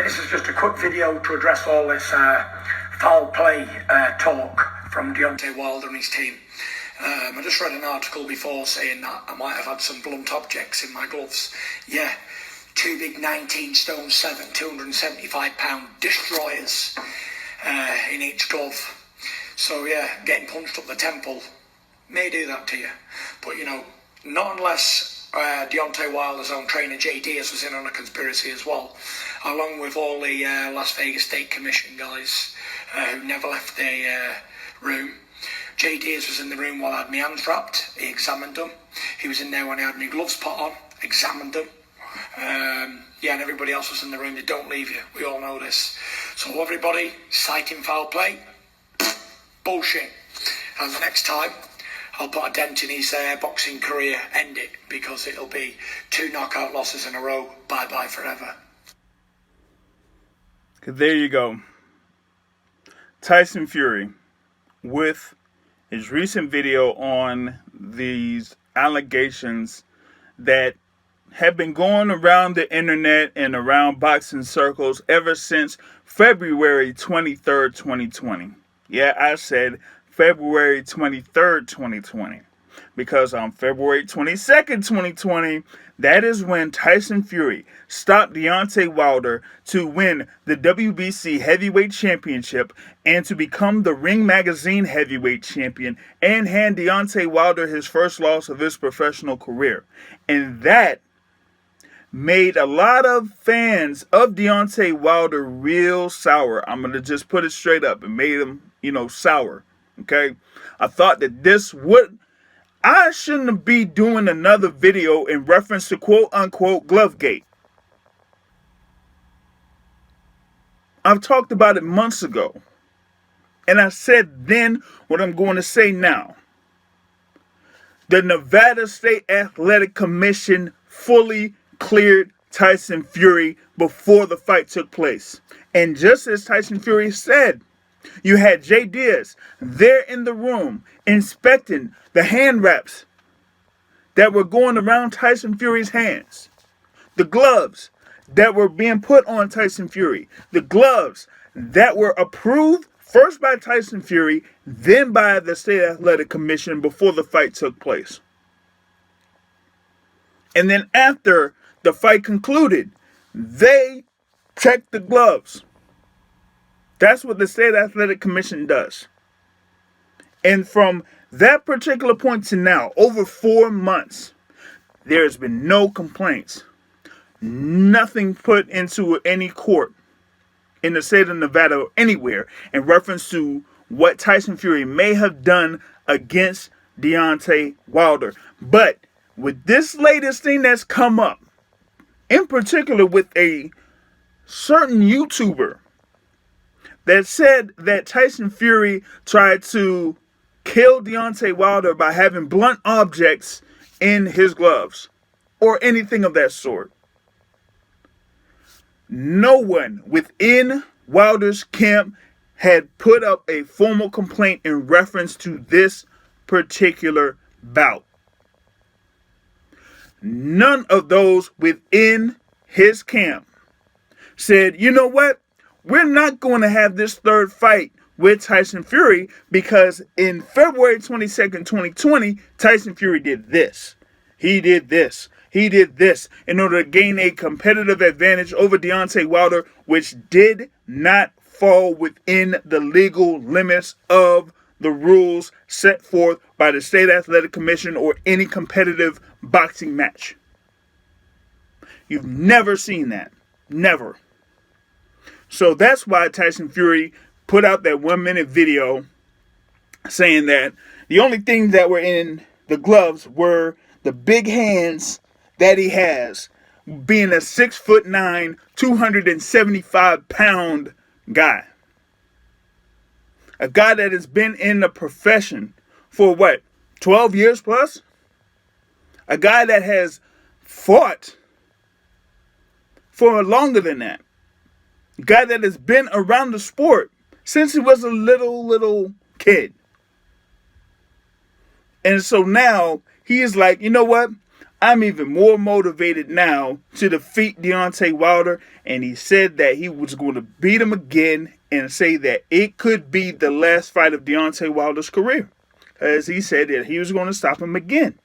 This is just a quick video to address all this foul play talk from Deontay Wilder and his team. I just read an article before saying that I might have had some blunt objects in my gloves. Yeah, two big 19 stone 7, 275 pound destroyers in each glove. So yeah, getting punched up the temple may do that to you. But you know, not unless Deontay Wilder's own trainer Jay Diaz was in on a conspiracy as well, along with all the Las Vegas State Commission guys who never left the room. Jay Diaz was in the room while I had my hands wrapped. He examined them. He was in there when I had my gloves put on, examined them. Yeah, and everybody else was in the room. They don't leave you. We all know this. So everybody citing foul play, bullshit. And the next time, I'll put a dent in his boxing career, end it, because it'll be 2 knockout losses in a row. Bye-bye forever. There you go. Tyson Fury with his recent video on these allegations that have been going around the internet and around boxing circles ever since February 23rd, 2020. Yeah, I said February 23rd, 2020. Because on February 22nd, 2020, that is when Tyson Fury stopped Deontay Wilder to win the WBC Heavyweight Championship and to become the Ring Magazine Heavyweight Champion and hand Deontay Wilder his first loss of his professional career. And that made a lot of fans of Deontay Wilder real sour. I'm going to just put it straight up. It made them, sour. Okay? I thought that I shouldn't be doing another video in reference to quote-unquote GloveGate. I've talked about it months ago. And I said then what I'm going to say now. The Nevada State Athletic Commission fully cleared Tyson Fury before the fight took place. And just as Tyson Fury said, you had Jay Diaz there in the room inspecting the hand wraps that were going around Tyson Fury's hands. The gloves that were being put on Tyson Fury. The gloves that were approved first by Tyson Fury, then by the State Athletic Commission before the fight took place. And then after the fight concluded, they checked the gloves. That's what the State Athletic Commission does. And from that particular point to now, over 4 months, there has been no complaints. Nothing put into any court in the state of Nevada or anywhere in reference to what Tyson Fury may have done against Deontay Wilder. But with this latest thing that's come up, in particular with a certain YouTuber that said that Tyson Fury tried to kill Deontay Wilder by having blunt objects in his gloves or anything of that sort. No one within Wilder's camp had put up a formal complaint in reference to this particular bout. None of those within his camp said, you know what? We're not going to have this third fight with Tyson Fury because in February 22nd, 2020, Tyson Fury did this. He did this. He did this in order to gain a competitive advantage over Deontay Wilder, which did not fall within the legal limits of the rules set forth by the State Athletic Commission or any competitive boxing match. You've never seen that. Never. So that's why Tyson Fury put out that 1-minute video saying that the only things that were in the gloves were the big hands that he has, being a 6'9", 275-pound guy. A guy that has been in the profession for 12 years plus? A guy that has fought for longer than that. A guy that has been around the sport since he was a little kid. And so now he is like, you know what? I'm even more motivated now to defeat Deontay Wilder. And he said that he was going to beat him again and say that it could be the last fight of Deontay Wilder's career. As he said that he was going to stop him again.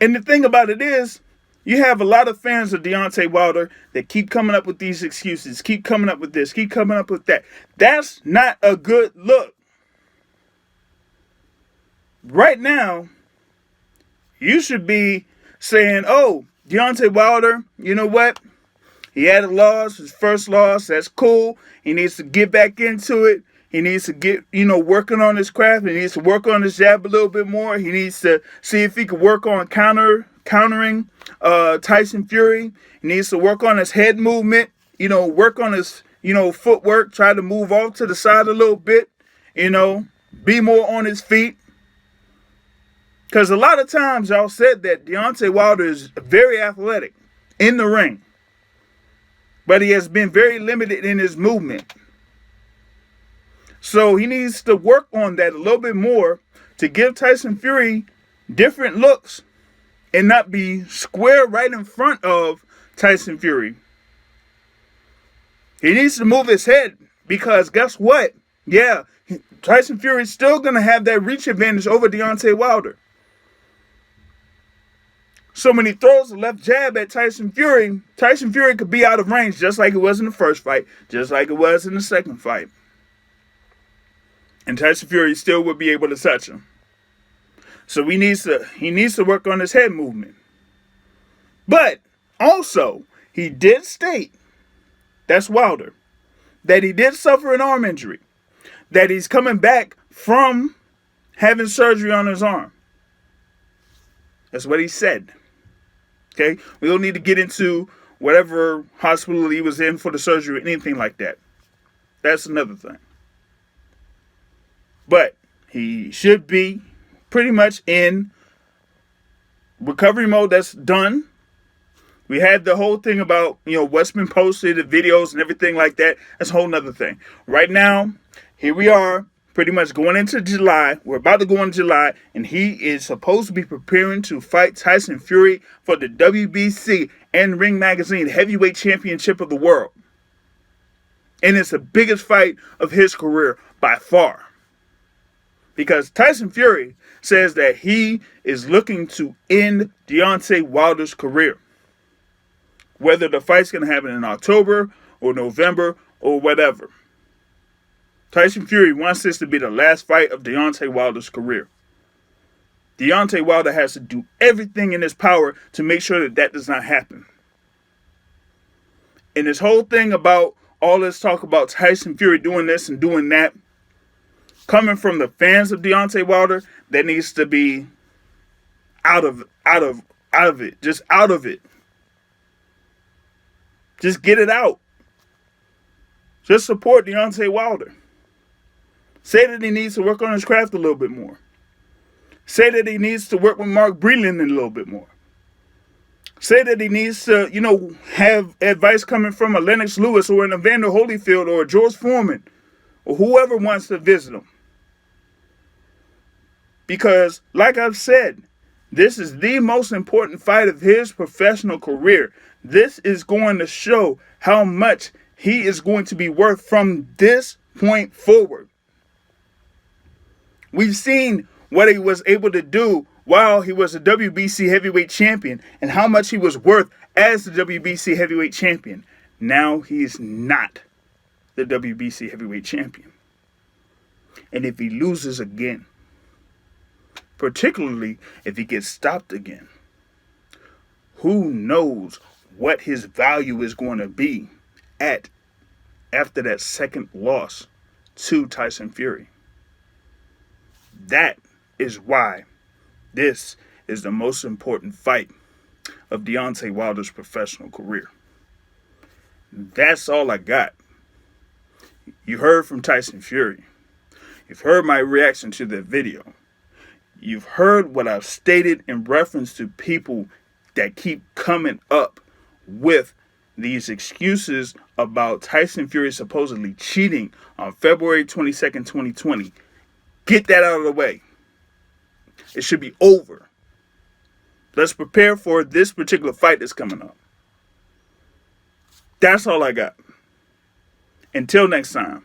And the thing about it is, you have a lot of fans of Deontay Wilder that keep coming up with these excuses, keep coming up with this, keep coming up with that. That's not a good look. Right now, you should be saying, oh, Deontay Wilder, you know what? He had a loss, his first loss. That's cool. He needs to get back into it. He needs to get, working on his craft. He needs to work on his jab a little bit more. He needs to see if he can work on countering Tyson Fury. He needs to work on his head movement. Work on his, footwork. Try to move off to the side a little bit. Be more on his feet. Because a lot of times y'all said that Deontay Wilder is very athletic in the ring. But he has been very limited in his movement. So he needs to work on that a little bit more to give Tyson Fury different looks and not be square right in front of Tyson Fury. He needs to move his head because guess what? Yeah, Tyson Fury is still going to have that reach advantage over Deontay Wilder. So when he throws a left jab at Tyson Fury could be out of range just like it was in the first fight, just like it was in the second fight. And Tyson Fury still would be able to touch him. So he needs to work on his head movement. But also, he did state, that's Wilder, that he did suffer an arm injury. That he's coming back from having surgery on his arm. That's what he said. Okay? We don't need to get into whatever hospital he was in for the surgery or anything like that. That's another thing. But he should be pretty much in recovery mode. That's done. We had the whole thing about, what's been posted, the videos and everything like that. That's a whole nother thing. Right now, here we are, pretty much going into July. We're about to go into July, and he is supposed to be preparing to fight Tyson Fury for the WBC and Ring Magazine Heavyweight Championship of the world. And it's the biggest fight of his career by far. Because Tyson Fury says that he is looking to end Deontay Wilder's career. Whether the fight's going to happen in October or November or whatever. Tyson Fury wants this to be the last fight of Deontay Wilder's career. Deontay Wilder has to do everything in his power to make sure that that does not happen. And this whole thing about all this talk about Tyson Fury doing this and doing that, coming from the fans of Deontay Wilder, that needs to be out of it. Just out of it. Just get it out. Just support Deontay Wilder. Say that he needs to work on his craft a little bit more. Say that he needs to work with Mark Breland a little bit more. Say that he needs to, have advice coming from a Lennox Lewis or an Evander Holyfield or a George Foreman or whoever wants to visit him. Because, like I've said, this is the most important fight of his professional career. This is going to show how much he is going to be worth from this point forward. We've seen what he was able to do while he was a WBC heavyweight champion and how much he was worth as the WBC heavyweight champion. Now he is not the WBC heavyweight champion. And if he loses again, particularly if he gets stopped again, who knows what his value is going to be after that second loss to Tyson Fury. That is why this is the most important fight of Deontay Wilder's professional career. That's all I got. You heard from Tyson Fury. You've heard my reaction to that video. You've heard what I've stated in reference to people that keep coming up with these excuses about Tyson Fury supposedly cheating on February 22nd, 2020. Get that out of the way. It should be over. Let's prepare for this particular fight that's coming up. That's all I got. Until next time.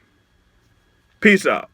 Peace out.